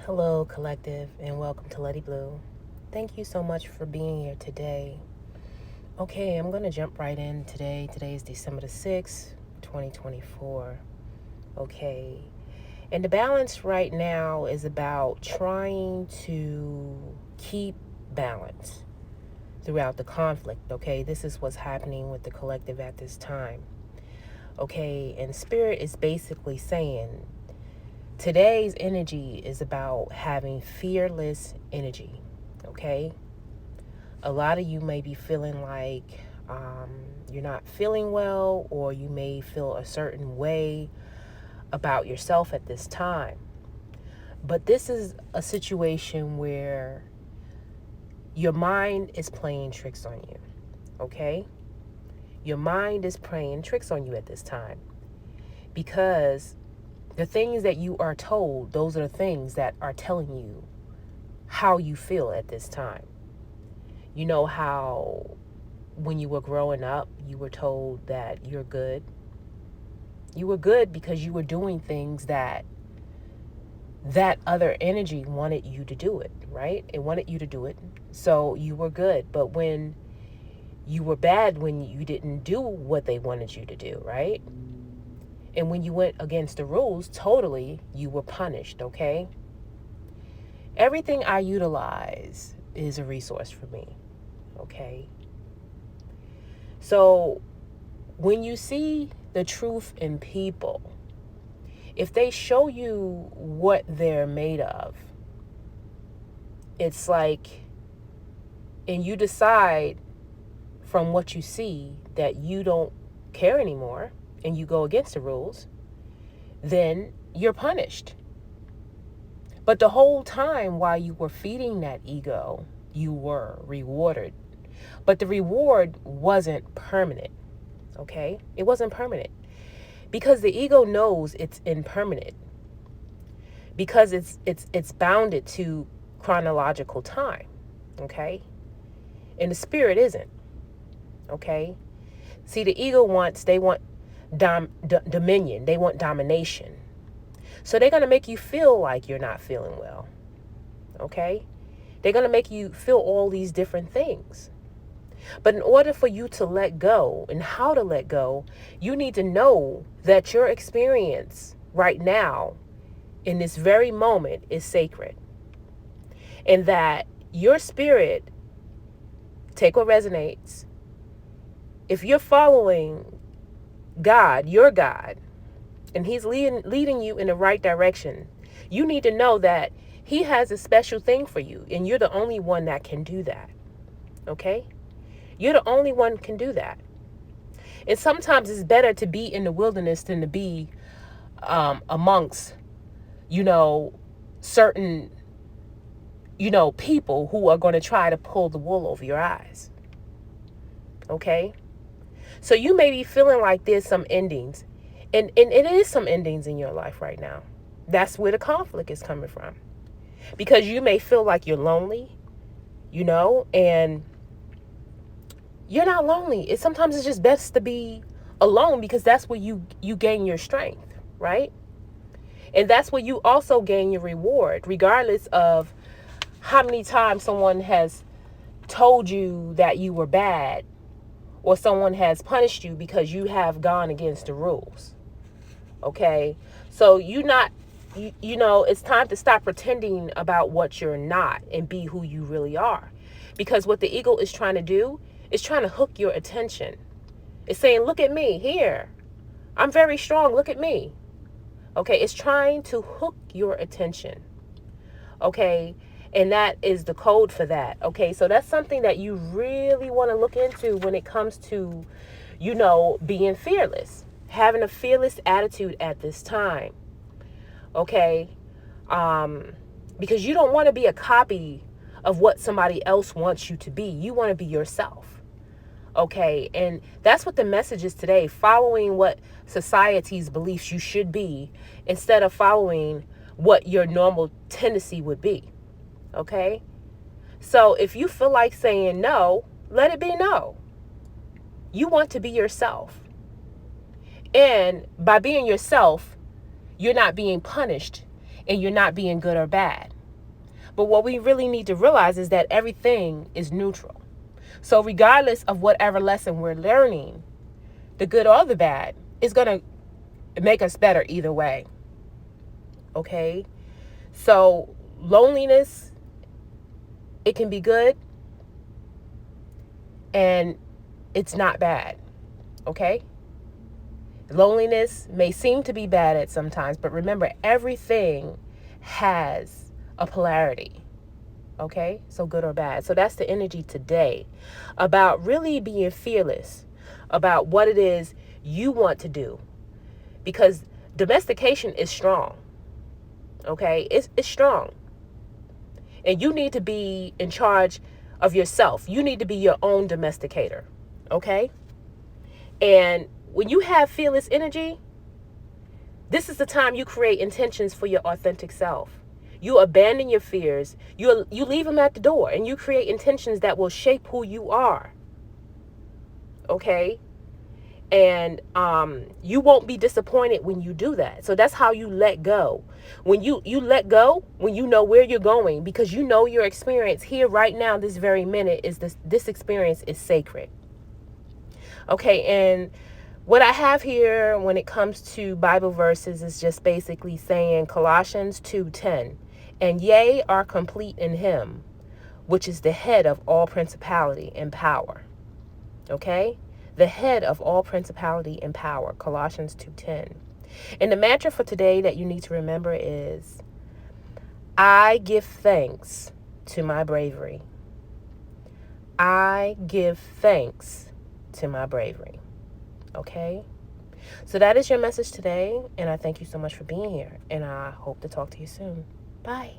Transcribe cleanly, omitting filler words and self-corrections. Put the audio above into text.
Hello, collective, and welcome to Letiblu. Thank you so much for being here today. Okay, I'm going to jump right in today. Today is December the 6th, 2024. Okay, and the balance right now is about trying to keep balance throughout the conflict. Okay, this is what's happening with the collective at this time. Okay, and Spirit is basically saying, today's energy is about having fearless energy, okay? A lot of you may be feeling like you're not feeling well, or you may feel a certain way about yourself at this time. But this is a situation where your mind is playing tricks on you, okay? Your mind is playing tricks on you at this time because the things that you are told, those are the things that are telling you how you feel at this time. You know how when you were growing up, you were told that you're good. You were good because you were doing things that other energy wanted you to do it, right? It wanted you to do it. So you were good. But when you were bad, when you didn't do what they wanted you to do, right? And when you went against the rules, totally, you were punished, okay? Everything I utilize is a resource for me, okay? So when you see the truth in people, if they show you what they're made of, it's like, and you decide from what you see that you don't care anymore, and you go against the rules, then you're punished. But the whole time while you were feeding that ego, you were rewarded. But the reward wasn't permanent, okay? It wasn't permanent because the ego knows it's impermanent, because it's bounded to chronological time, okay? And the spirit isn't, okay? See, the ego they want dominion. They want domination. So they're going to make you feel like you're not feeling well. Okay? They're going to make you feel all these different things. But in order for you to let go and how to let go, you need to know that your experience right now in this very moment is sacred. And that your spirit, take what resonates. If you're following God, your God, and he's leading you in the right direction, you need to know that he has a special thing for you, and you're the only one that can do that, okay? You're the only one can do that. And sometimes it's better to be in the wilderness than to be amongst, certain, people who are going to try to pull the wool over your eyes, okay? So you may be feeling like there's some endings, and it is some endings in your life right now. That's where the conflict is coming from. Because you may feel like you're lonely, and you're not lonely. Sometimes it's just best to be alone, because that's where you gain your strength, right? And that's where you also gain your reward, regardless of how many times someone has told you that you were bad, or someone has punished you because you have gone against the rules. Okay? So it's time to stop pretending about what you're not and be who you really are. Because what the ego is trying to do is trying to hook your attention. It's saying, look at me here. I'm very strong. Look at me. Okay? It's trying to hook your attention. Okay? And that is the code for that. Okay, so that's something that you really want to look into when it comes to, being fearless, having a fearless attitude at this time. Okay, because you don't want to be a copy of what somebody else wants you to be. You want to be yourself. Okay, and that's what the message is today, following what society's beliefs you should be instead of following what your normal tendency would be. Okay, so if you feel like saying no, let it be no. You want to be yourself. And by being yourself, you're not being punished, and you're not being good or bad. But what we really need to realize is that everything is neutral. So regardless of whatever lesson we're learning, the good or the bad, is going to make us better either way. Okay? So loneliness, it can be good and it's not bad. Okay? Loneliness may seem to be bad at sometimes, but remember, everything has a polarity. Okay? So good or bad. So that's the energy today about really being fearless about what it is you want to do. Because domestication is strong. Okay? It's strong. And you need to be in charge of yourself. You need to be your own domesticator. Okay? And when you have fearless energy, this is the time you create intentions for your authentic self. You abandon your fears. You leave them at the door and you create intentions that will shape who you are. Okay? And you won't be disappointed when you do that. So that's how you let go. When you let go, when you know where you're going, because you know your experience here right now, this very minute, is this experience is sacred. Okay, and what I have here when it comes to Bible verses is just basically saying Colossians 2:10, and ye are complete in him, which is the head of all principality and power. Okay? The head of all principality and power, Colossians 2:10. And the mantra for today that you need to remember is, I give thanks to my bravery. I give thanks to my bravery. Okay? So that is your message today, and I thank you so much for being here, and I hope to talk to you soon. Bye.